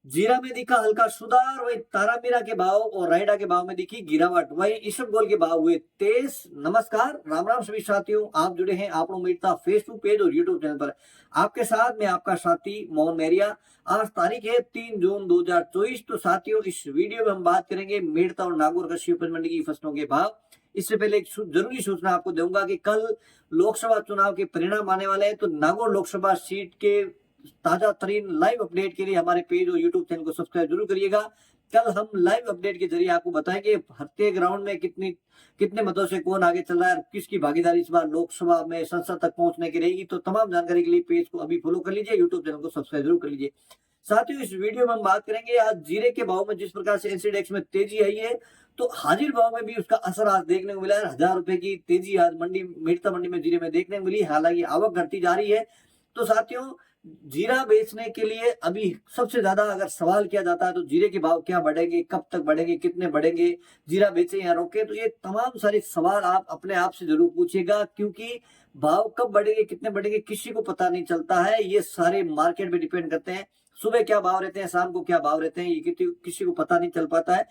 जीरा में दिखा हल्का सुधार, वही तारामीरा के भाव और रायडा के भाव में दिखी गिरावट, वही इसबगोल के भाव हुए तेज। नमस्कार, राम राम सभी साथियों, आप जुड़े हैं आप उम्मीदता फेसबुक पेज और यूट्यूब चैनल पर। आपके साथ मैं आपका साथी मोहन मेरिया। आज तारीख है 3 जून 2024। तो साथियों, इस वीडियो में हम बात करेंगे मेड़ता और नागौर कृषि उपज मंडी की फसलों के भाव। इससे पहले एक जरूरी सूचना आपको दूंगा कि कल लोकसभा चुनाव के परिणाम आने वाले हैं, तो नागौर लोकसभा सीट के ताजा तरीन लाइव अपडेट के लिए हमारे पेज और यूट्यूब चैनल को सब्सक्राइब जरूर करिएगा। कल हम लाइव अपडेट के जरिए आपको बताएंगे हत्ते ग्राउंड में कितने मतों से कौन आगे चल रहा है, किसकी भागीदारी इस बार लोकसभा में संसद तक पहुंचने की रहेगी। तो तमाम जानकारी के लिए पेज को अभी फॉलो कर लीजिए, यूट्यूब चैनल को सब्सक्राइब जरूर कर लीजिए। साथियों, इस वीडियो में हम बात करेंगे आज जीरे के भाव में जिस प्रकार से एनसीडेक्स में तेजी आई है, तो हाजिर भाव में भी उसका असर आज देखने को मिला है। 1000 रुपए की तेजी आज मेड़ता मंडी में जीरे में देखने को मिली। हालांकि आवक घटती जा रही है। तो साथियों, जीरा बेचने के लिए अभी सबसे ज्यादा अगर सवाल किया जाता है तो जीरे के भाव क्या बढ़ेंगे, कब तक बढ़ेंगे, कितने बढ़ेंगे, जीरा बेचे या रोके, तो ये तमाम सारे सवाल आप अपने आप से जरूर पूछिएगा, क्योंकि भाव कब बढ़ेंगे, कितने बढ़ेंगे, किसी को पता नहीं चलता है। ये सारे मार्केट पे डिपेंड करते हैं। सुबह क्या भाव रहते हैं, शाम को क्या भाव रहते हैं, ये किसी को पता नहीं चल पाता है।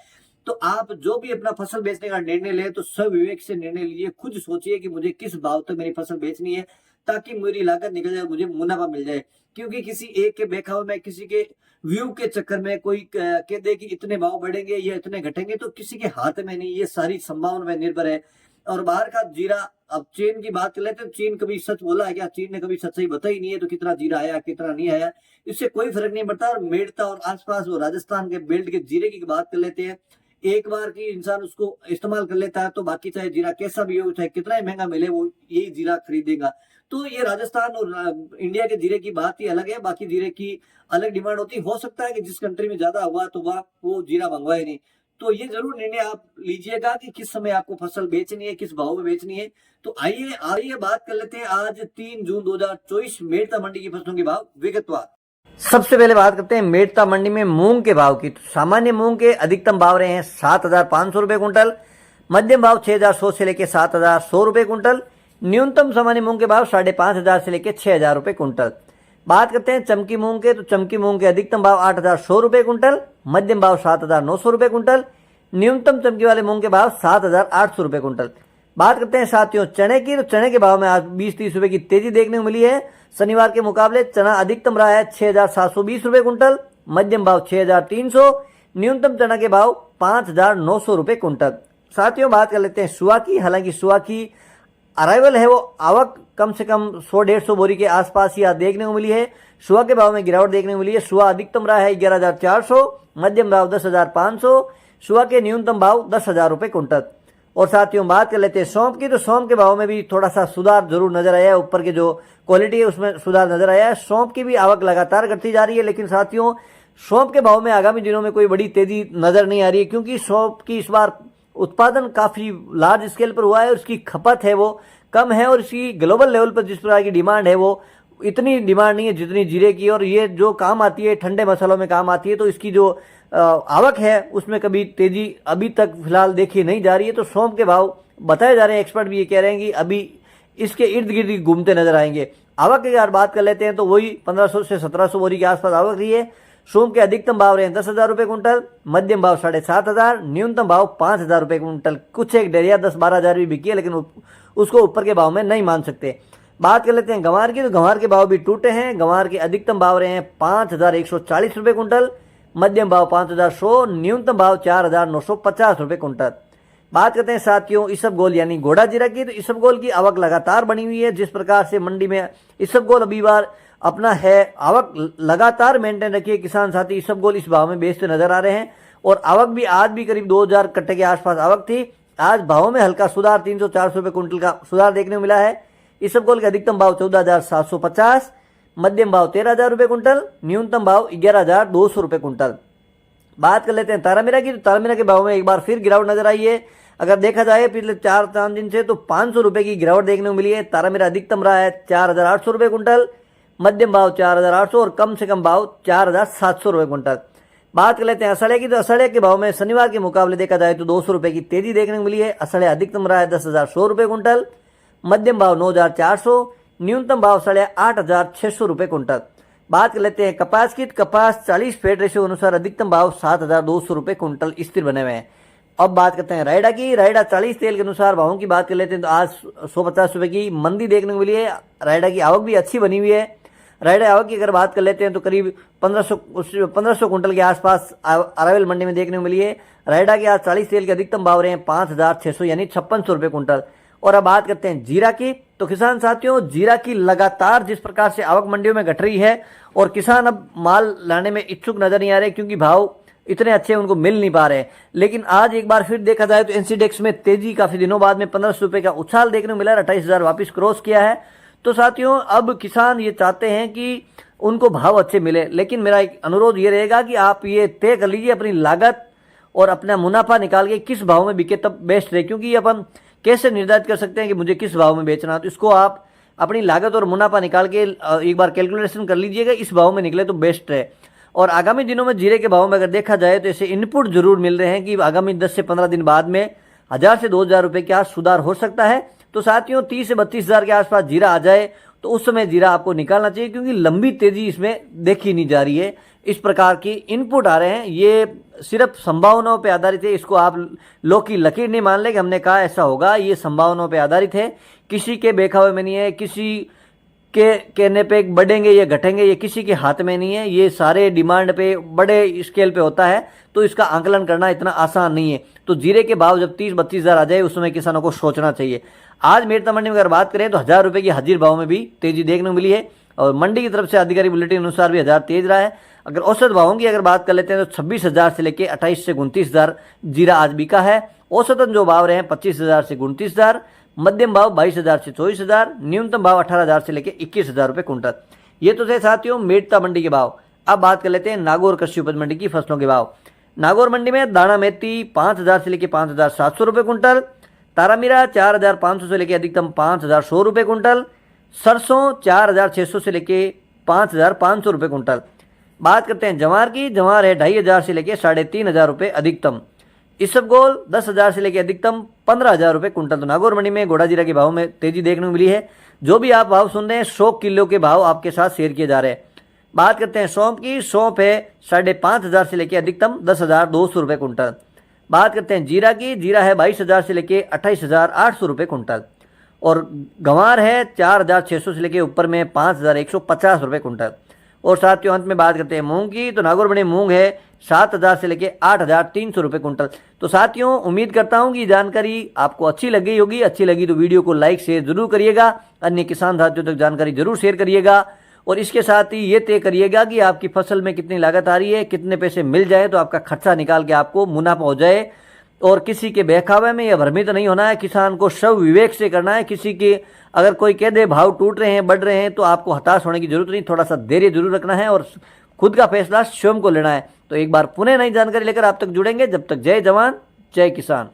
तो आप जो भी अपना फसल बेचने का निर्णय ले तो सब विवेक से निर्णय लीजिए। खुद सोचिए कि मुझे किस भाव तक मेरी फसल बेचनी है, ताकि मेरी लागत निकल जाए, मुझे मुनाफा मिल जाए। क्योंकि किसी एक के बेखाव में, किसी के व्यू के चक्कर में कोई कह दे कि इतने भाव बढ़ेंगे या इतने घटेंगे, तो किसी के हाथ में नहीं, ये सारी संभावना में निर्भर है। और बाहर का जीरा, अब चीन की बात कर लेते हैं, चीन कभी सच बोला है क्या? चीन ने कभी सच्चाई बताई नहीं है। तो कितना जीरा आया, कितना नहीं आया, इससे कोई फर्क नहीं पड़ता। और मेड़ता और आसपास वो राजस्थान के बेल्ट के जीरे की बात कर लेते हैं, एक बार की इंसान उसको इस्तेमाल कर लेता है तो बाकी चाहे जीरा कैसा भी हो, चाहे कितना ही महंगा मिले, वो यही जीरा खरीदेगा। तो ये राजस्थान और इंडिया के जीरे की बात ही अलग है। बाकी जीरे की अलग डिमांड होती हो सकता है कि जिस कंट्री में ज्यादा हुआ तो वह वो जीरा मंगवाए नहीं। तो ये जरूर निर्णय आप लीजिएगा कि किस समय आपको फसल बेचनी है, किस भाव में बेचनी है। तो आइए आइए बात कर लेते हैं आज 3 जून 2024 मेड़ता मंडी की फसलों के भाव विगतवार। सबसे पहले बात करते हैं मेड़ता मंडी में मूंग के भाव की। तो सामान्य मूंग के अधिकतम भाव रहे हैं 7,500 रुपए कुंटल, मध्यम भाव 6,100 से लेकर 7,100 रुपए कुंटल, न्यूनतम सामान्य मूंग के भाव 5,500 से लेकर 6,000 रुपए कुंटल। बात करते हैं चमकी मूंग के। तो चमकी मूंग के अधिकतम भाव 8,100 रुपए कुंटल, मध्यम भाव 7,900 रुपए कुंटल, न्यूनतम चमकी वाले मूंग के भाव 7,800 रुपए कुंटल। बात करते हैं साथियों चने की। तो चने के भाव में आज 20-30 रुपए की तेजी देखने को मिली है। शनिवार के मुकाबले चना अधिकतम रहा है 6,720 रुपए कुंटल, मध्यम भाव 6,300, न्यूनतम चना के भाव 5,900 रुपए कुंटल। साथियों, बात कर लेते हैं सुआ की। हालांकि सुआ की अराइवल है वो आवक कम से कम 100-150 बोरी के आसपास ही आज देखने को मिली है। सुआ के भाव में गिरावट देखने को मिली है। सुआ अधिकतम रहा है 11,400, मध्यम भाव 10,500, सुआ के न्यूनतम भाव 10,000 रुपए कुंटल। और साथियों, बात कर लेते हैं सौंफ की। तो सौंफ के भाव में भी थोड़ा सा सुधार जरूर नजर आया है। ऊपर के जो क्वालिटी है उसमें सुधार नजर आया है। सौंफ की भी आवक लगातार घटती जा रही है, लेकिन साथियों सौंफ के भाव में आगामी दिनों में कोई बड़ी तेजी नजर नहीं आ रही है, क्योंकि सौंफ की इस बार उत्पादन काफी लार्ज स्केल पर हुआ है और उसकी खपत है वो कम है। और इसकी ग्लोबल लेवल पर जिस प्रकार की डिमांड है वो इतनी डिमांड नहीं है जितनी जीरे की। और ये जो काम आती है, ठंडे मसालों में काम आती है, तो इसकी जो आवक है उसमें कभी तेजी अभी तक फिलहाल देखी नहीं जा रही है। तो सौंफ के भाव बताए जा रहे हैं, एक्सपर्ट भी ये कह रहे हैं कि अभी इसके इर्द गिर्द घूमते नजर आएंगे। आवक की अगर बात कर लेते हैं तो वही 1,500 से 1,700 बोरी के आसपास आवक रही है। सौंफ के अधिकतम भाव रहे हैं 10,000 रुपए कुंटल, मध्यम भाव 7,500, न्यूनतम भाव 5,000 रुपए कुंटल। कुछ एक डेरिया 10-12 हजार भी बिकी है, लेकिन उसको ऊपर के भाव में नहीं मान सकते। बात कर लेते हैं गंवार की। तो गंवार के भाव भी टूटे हैं। गंवार के अधिकतम भाव रहे हैं 5,140 रुपए कुंटल, मध्यम भाव 5,100, न्यूनतम भाव 4,950 रुपए कुंटल। बात करते हैं साथियों इसबगोल यानी घोड़ा जीरा की। तो इसबगोल की आवक लगातार बनी हुई है। जिस प्रकार से मंडी में इसबगोल अभी बार अपना है आवक लगातार मेंटेन रखिए। किसान साथी इसबगोल इस भाव में बेचते नजर आ रहे हैं। और आवक भी आज भी करीब 2,000 कट्टे के आसपास आवक थी। आज भावों में हल्का सुधार 300-400 रुपए कुंटल का सुधार देखने को मिला है। इसबगोल के अधिकतम भाव 14,750, मध्यम भाव 13,000 रुपए कुंटल, न्यूनतम भाव 11,200 रुपए कुंटल। बात कर लेते हैं तारामीरा की। तो तारामीरा के भाव में एक बार फिर गिरावट नजर आई है। अगर देखा जाए पिछले 4-5 दिन से तो 500 रुपए की गिरावट देखने को मिली है। तारामीरा अधिकतम रहा है 4,800 रुपए कुंटल, मध्यम भाव 4,800 और कम से कम भाव 4,700 रुपए कुंटल। बात कर लेते हैं असड़े की। तो असड़े के भाव में शनिवार के मुकाबले देखा जाए तो 200 रुपए की तेजी देखने को मिली है। असड़े अधिकतम रहा है 10,100 रुपए कुंटल, मध्यम भाव 9,400, न्यूनतम भाव 8,600 रुपए कुंटल। बात कर लेते हैं कपास की। कपास 40 फेड रेशियो अनुसार अधिकतम भाव 7,200 रुपए कुंटल स्थिर बने हुए हैं। अब बात करते हैं रायडा की। रायडा 40 तेल के अनुसार भावों की बात कर लेते हैं तो आज 150 रुपए की मंदी देखने को मिली है। रायडा की आवक भी अच्छी बनी हुई है। रायडा आवक की अगर बात कर लेते हैं तो करीब 1500 कुंटल के आसपास अरावल मंडी में देखने को मिली है। रायडा के आज 40 तेल के अधिकतम भाव रहे हैं 5,600 यानी 5600 रुपए कुंटल। और अब बात करते हैं जीरा की। तो किसान साथियों, जीरा की लगातार जिस प्रकार से आवक मंडियों में घट रही है और किसान अब माल लाने में इच्छुक नजर नहीं आ रहे क्योंकि भाव इतने अच्छे उनको मिल नहीं पा रहे। लेकिन आज एक बार फिर देखा जाए तो एनसीडेक्स में तेजी काफी दिनों बाद में 1500 रुपए का उछाल देखने को मिला है। 28,000 वापिस क्रॉस किया है। तो साथियों, अब किसान ये चाहते हैं कि उनको भाव अच्छे मिले, लेकिन मेरा एक अनुरोध ये रहेगा कि आप ये तय कर लीजिए अपनी लागत और अपना मुनाफा निकाल के किस भाव में बिके तब बेस्ट रहे। क्योंकि अपन कैसे निर्धारित कर सकते हैं कि मुझे किस भाव में बेचना है, तो इसको आप अपनी लागत और मुनाफा निकाल के एक बार कैलकुलेशन कर लीजिएगा, इस भाव में निकले तो बेस्ट है। और आगामी दिनों में जीरे के भाव में अगर देखा जाए तो ऐसे इनपुट जरूर मिल रहे हैं कि आगामी 10 से 15 दिन बाद में 1000 से 2000 रुपए का सुधार हो सकता है। तो साथियों, 30 से 32,000 के आसपास जीरा आ जाए तो उस समय जीरा आपको निकालना चाहिए, क्योंकि लंबी तेजी इसमें देखी नहीं जा रही है। इस प्रकार की इनपुट आ रहे हैं, ये सिर्फ संभावनाओं पे आधारित है। इसको आप लोग की लकीर नहीं मान ले कि हमने कहा ऐसा होगा। ये संभावनाओं पे आधारित है, किसी के बेखावे में नहीं है, किसी के कहने पे बढ़ेंगे या घटेंगे ये किसी के हाथ में नहीं है। ये सारे डिमांड पे बड़े स्केल पे होता है, तो इसका आंकलन करना इतना आसान नहीं है। तो जीरे के भाव जब 30-32,000 आ जाए उस समय किसानों को सोचना चाहिए। आज मेरता मंडी में अगर बात करें तो 1000 रुपए की हाजिर भाव में भी तेजी देखने को मिली है और मंडी की तरफ से आधिकारिक बुलेटिन अनुसार भी 1000 तेज रहा है। अगर औसत भावों की अगर बात कर लेते हैं तो 26,000 से लेकर 28 से 29,000 जीरा आज बिका है। औसतन जो भाव रहे हैं 25,000 से 29,000, मध्यम भाव 22,000 से 24,000, न्यूनतम भाव 18,000 से लेकर 21,000 रुपए कुंटल। ये तो थे साथियों मेरता मंडी के भाव। अब बात कर लेते हैं नागौर कृषि उपज मंडी की फसलों के भाव। नागौर मंडी में दाना मेथी 5,000 से लेकर 5,700 रुपए कुंटल, तारामीरा 4,500 से लेकर अधिकतम 5,100 रुपए कुंटल, सरसों 4,600 से लेकर 5,500 रुपए कुंटल। बात करते हैं जवार की। जवार है 2,500 से लेकर 3,500 रुपए अधिकतम। इसबगोल 10,000 से लेकर अधिकतम 15,000 रुपए कुंटल। तो नागौर मंडी में घोड़ा जीरा के भाव में तेजी देखने को मिली है। जो भी आप भाव सुन रहे हैं 100 किलो के भाव आपके साथ शेयर किए जा रहे हैं। बात करते हैं सौंफ की। सौंफ है 5,500 से लेकर अधिकतम 10,200 रुपए कुंटल। बात करते हैं जीरा की। जीरा है 22,000 से लेकर 28,800 रुपए कुंटल। और गंवार है 4,600 से लेकर ऊपर में 5,150 रुपए कुंटल। और साथियों अंत में बात करते हैं मूंग की। तो नागौर मंडी मूंग है 7,000 से लेकर 8,300 रुपए कुंटल। तो साथियों उम्मीद करता हूं कि ये जानकारी आपको अच्छी लगी होगी। अच्छी लगी तो वीडियो को लाइक शेयर जरूर करिएगा, अन्य किसान साथियों तक जानकारी जरूर शेयर करिएगा। और इसके साथ ही ये तय करिएगा कि आपकी फसल में कितनी लागत आ रही है, कितने पैसे मिल जाए तो आपका खर्चा निकाल के आपको मुनाफा हो जाए। और किसी के बहकावे में या भ्रमित नहीं होना है, किसान को सब विवेक से करना है। किसी के अगर कोई कह दे भाव टूट रहे हैं बढ़ रहे हैं तो आपको हताश होने की जरूरत नहीं, थोड़ा सा धैर्य जरूर रखना है और खुद का फैसला स्वयं को लेना है। तो एक बार पुनः नई जानकारी लेकर आप तक जुड़ेंगे। जब तक जय जवान जय किसान।